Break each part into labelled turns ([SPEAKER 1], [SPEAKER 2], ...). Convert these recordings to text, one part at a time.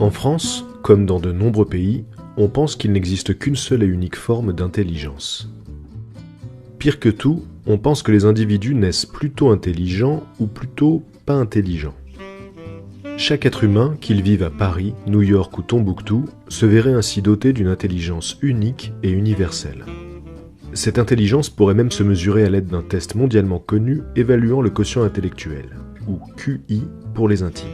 [SPEAKER 1] En France, comme dans de nombreux pays, on pense qu'il n'existe qu'une seule et unique forme d'intelligence. Pire que tout, on pense que les individus naissent plutôt intelligents ou plutôt pas intelligents. Chaque être humain, qu'il vive à Paris, New York ou Tombouctou, se verrait ainsi doté d'une intelligence unique et universelle. Cette intelligence pourrait même se mesurer à l'aide d'un test mondialement connu évaluant le quotient intellectuel, ou QI pour les intimes.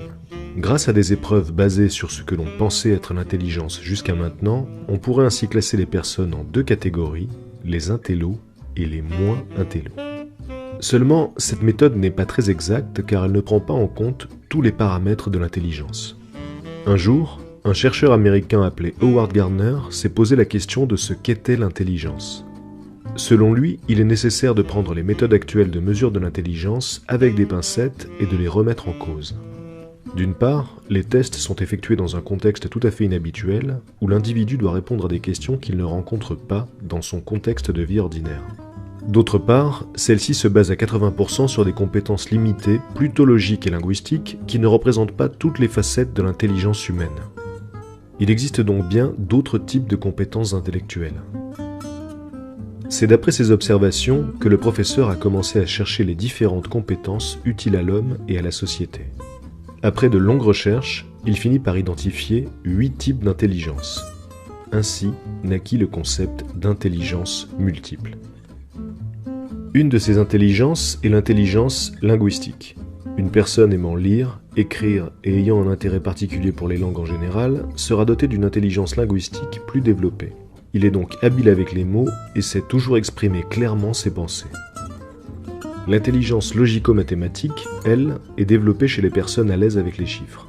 [SPEAKER 1] Grâce à des épreuves basées sur ce que l'on pensait être l'intelligence jusqu'à maintenant, on pourrait ainsi classer les personnes en deux catégories, les intellos et les moins intellos. Seulement, cette méthode n'est pas très exacte car elle ne prend pas en compte tous les paramètres de l'intelligence. Un jour, un chercheur américain appelé Howard Gardner s'est posé la question de ce qu'était l'intelligence. Selon lui, il est nécessaire de prendre les méthodes actuelles de mesure de l'intelligence avec des pincettes et de les remettre en cause. D'une part, les tests sont effectués dans un contexte tout à fait inhabituel, où l'individu doit répondre à des questions qu'il ne rencontre pas dans son contexte de vie ordinaire. D'autre part, celle-ci se base à 80% sur des compétences limitées, plutôt logiques et linguistiques, qui ne représentent pas toutes les facettes de l'intelligence humaine. Il existe donc bien d'autres types de compétences intellectuelles. C'est d'après ces observations que le professeur a commencé à chercher les différentes compétences utiles à l'homme et à la société. Après de longues recherches, il finit par identifier 8 types d'intelligence. Ainsi naquit le concept d'intelligence multiple. Une de ces intelligences est l'intelligence linguistique. Une personne aimant lire, écrire et ayant un intérêt particulier pour les langues en général sera dotée d'une intelligence linguistique plus développée. Il est donc habile avec les mots et sait toujours exprimer clairement ses pensées. L'intelligence logico-mathématique, elle, est développée chez les personnes à l'aise avec les chiffres.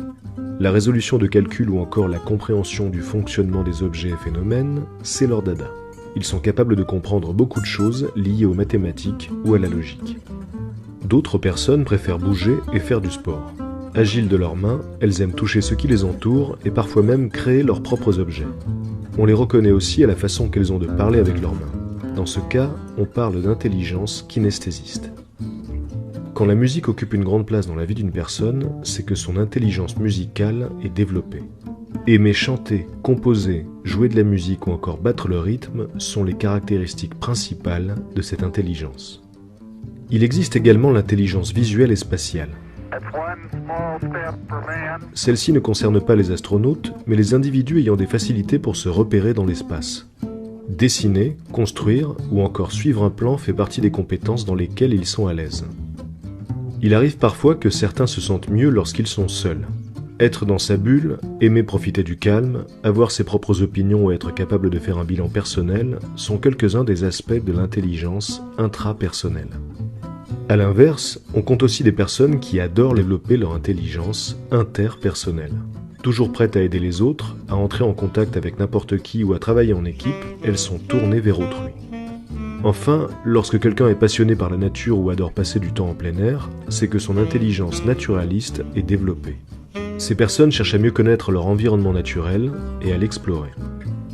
[SPEAKER 1] La résolution de calculs ou encore la compréhension du fonctionnement des objets et phénomènes, c'est leur dada. Ils sont capables de comprendre beaucoup de choses liées aux mathématiques ou à la logique. D'autres personnes préfèrent bouger et faire du sport. Agiles de leurs mains, elles aiment toucher ce qui les entoure et parfois même créer leurs propres objets. On les reconnaît aussi à la façon qu'elles ont de parler avec leurs mains. Dans ce cas, on parle d'intelligence kinesthésiste. Quand la musique occupe une grande place dans la vie d'une personne, c'est que son intelligence musicale est développée. Aimer chanter, composer, jouer de la musique ou encore battre le rythme sont les caractéristiques principales de cette intelligence. Il existe également l'intelligence visuelle et spatiale. Celle-ci ne concerne pas les astronautes, mais les individus ayant des facilités pour se repérer dans l'espace. Dessiner, construire ou encore suivre un plan fait partie des compétences dans lesquelles ils sont à l'aise. Il arrive parfois que certains se sentent mieux lorsqu'ils sont seuls. Être dans sa bulle, aimer profiter du calme, avoir ses propres opinions ou être capable de faire un bilan personnel sont quelques-uns des aspects de l'intelligence intrapersonnelle. A l'inverse, on compte aussi des personnes qui adorent développer leur intelligence interpersonnelle. Toujours prêtes à aider les autres, à entrer en contact avec n'importe qui ou à travailler en équipe, elles sont tournées vers autrui. Enfin, lorsque quelqu'un est passionné par la nature ou adore passer du temps en plein air, c'est que son intelligence naturaliste est développée. Ces personnes cherchent à mieux connaître leur environnement naturel et à l'explorer.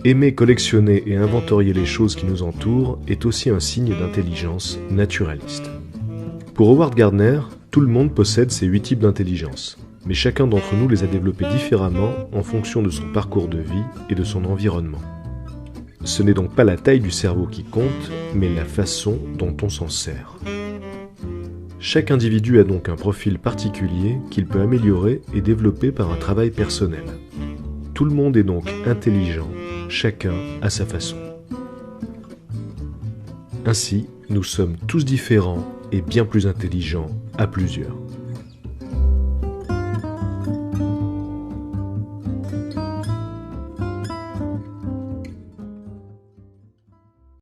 [SPEAKER 1] Aimer collectionner et inventorier les choses qui nous entourent est aussi un signe d'intelligence naturaliste. Pour Howard Gardner, tout le monde possède ces 8 types d'intelligence, mais chacun d'entre nous les a développés différemment en fonction de son parcours de vie et de son environnement. Ce n'est donc pas la taille du cerveau qui compte, mais la façon dont on s'en sert. Chaque individu a donc un profil particulier qu'il peut améliorer et développer par un travail personnel. Tout le monde est donc intelligent, chacun à sa façon. Ainsi, nous sommes tous différents et bien plus intelligents à plusieurs.